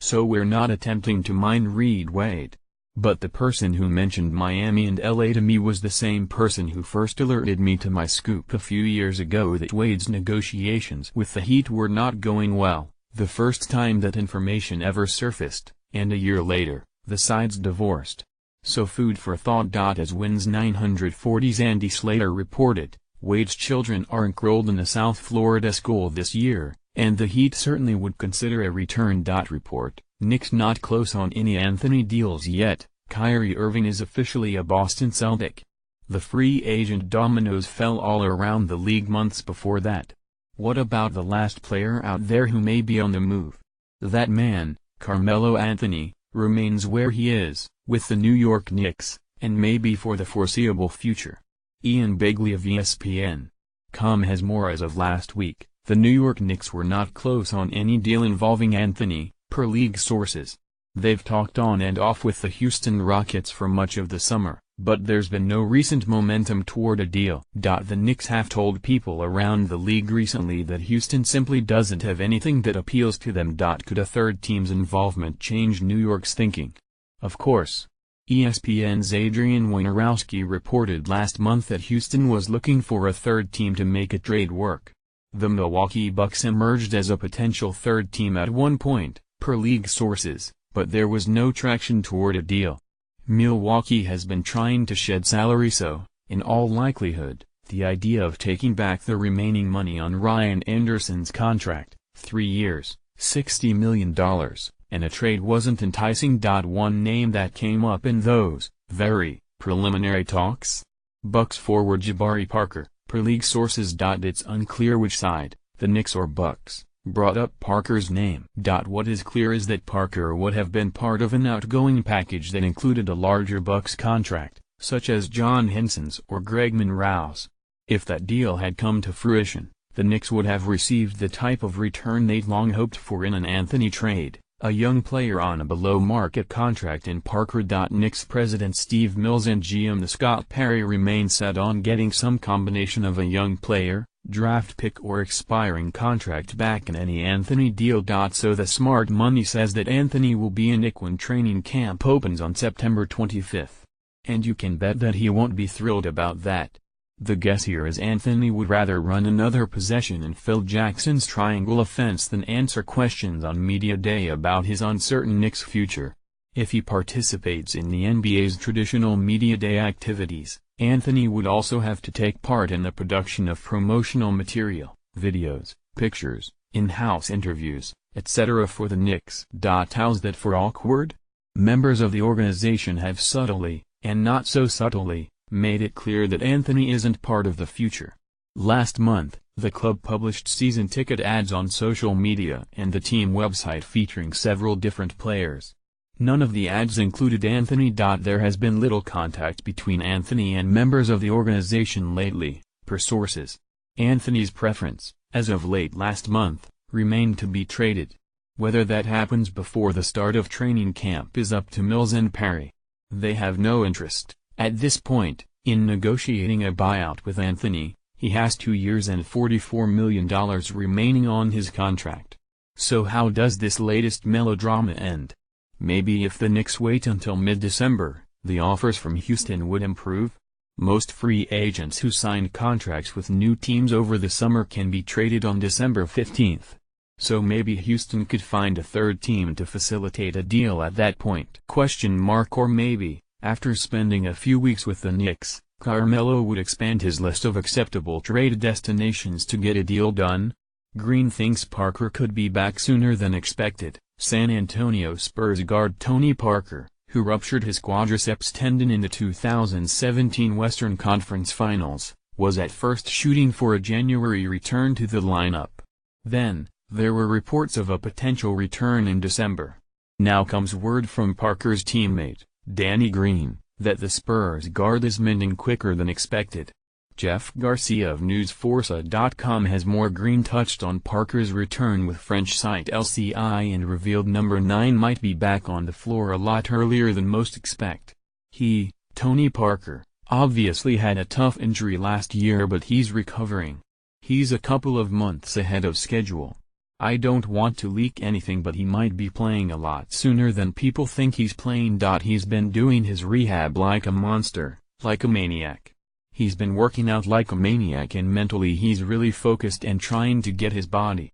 so we're not attempting to read Wade. But the person who mentioned Miami and LA to me was the same person who first alerted me to my scoop a few years ago that Wade's negotiations with the Heat were not going well, the first time that information ever surfaced, and a year later, the sides divorced. So food for thought. As Wins 940's Andy Slater reported, Wade's children are enrolled in a South Florida school this year, and the Heat certainly would consider a return. Report, Knicks not close on any Anthony deals yet, Kyrie Irving is officially a Boston Celtic. The free agent dominoes fell all around the league months before that. What about the last player out there who may be on the move? That man, Carmelo Anthony, remains where he is, with the New York Knicks, and maybe for the foreseeable future. Ian Begley of ESPN.com has more. As of last week, the New York Knicks were not close on any deal involving Anthony, per league sources. They've talked on and off with the Houston Rockets for much of the summer, but there's been no recent momentum toward a deal. The Knicks have told people around the league recently that Houston simply doesn't have anything that appeals to them. Could a third team's involvement change New York's thinking? Of course. ESPN's Adrian Wojnarowski reported last month that Houston was looking for a third team to make a trade work. The Milwaukee Bucks emerged as a potential third team at one point, per league sources, but there was no traction toward a deal. Milwaukee has been trying to shed salary, so, in all likelihood, the idea of taking back the remaining money on Ryan Anderson's contract, 3 years, $60 million, and a trade wasn't enticing. One name that came up in those, very, preliminary talks? Bucks forward Jabari Parker, per league sources. It's unclear which side, the Knicks or Bucks, brought up Parker's name. What is clear is that Parker would have been part of an outgoing package that included a larger Bucks contract, such as John Henson's or Greg Monroe's. If that deal had come to fruition, the Knicks would have received the type of return they'd long hoped for in an Anthony trade, a young player on a below-market contract in Parker. Knicks president Steve Mills and GM Scott Perry remain set on getting some combination of a young player, draft pick or expiring contract back in any Anthony deal. So the smart money says that Anthony will be a Knick when training camp opens on September 25th. And you can bet that he won't be thrilled about that. The guess here is Anthony would rather run another possession in Phil Jackson's triangle offense than answer questions on media day about his uncertain Knicks future. If he participates in the NBA's traditional media day activities, Anthony would also have to take part in the production of promotional material, videos, pictures, in-house interviews, etc. for the Knicks. How's that for awkward? Members of the organization have subtly, and not so subtly, made it clear that Anthony isn't part of the future. Last month, the club published season ticket ads on social media and the team website featuring several different players. None of the ads included Anthony. There has been little contact between Anthony and members of the organization lately, per sources. Anthony's preference, as of late last month, remained to be traded. Whether that happens before the start of training camp is up to Mills and Perry. They have no interest, at this point, in negotiating a buyout with Anthony. He has 2 years and $44 million remaining on his contract. So how does this latest melodrama end? Maybe if the Knicks wait until mid-December, the offers from Houston would improve? Most free agents who signed contracts with new teams over the summer can be traded on December 15th. So maybe Houston could find a third team to facilitate a deal at that point? Or maybe, after spending a few weeks with the Knicks, Carmelo would expand his list of acceptable trade destinations to get a deal done? Green thinks Parker could be back sooner than expected. San Antonio Spurs guard Tony Parker, who ruptured his quadriceps tendon in the 2017 Western Conference Finals, was at first shooting for a January return to the lineup. Then, there were reports of a potential return in December. Now comes word from Parker's teammate, Danny Green, that the Spurs guard is mending quicker than expected. Jeff Garcia of NewsForza.com has more. Green touched on Parker's return with French site LCI and revealed number 9 might be back on the floor a lot earlier than most expect. He, Tony Parker, obviously had a tough injury last year, but he's recovering. He's a couple of months ahead of schedule. I don't want to leak anything, but he might be playing a lot sooner than people think he's playing. He's been doing his rehab like a monster, like a maniac. He's been working out like a maniac, and mentally he's really focused and trying to get his body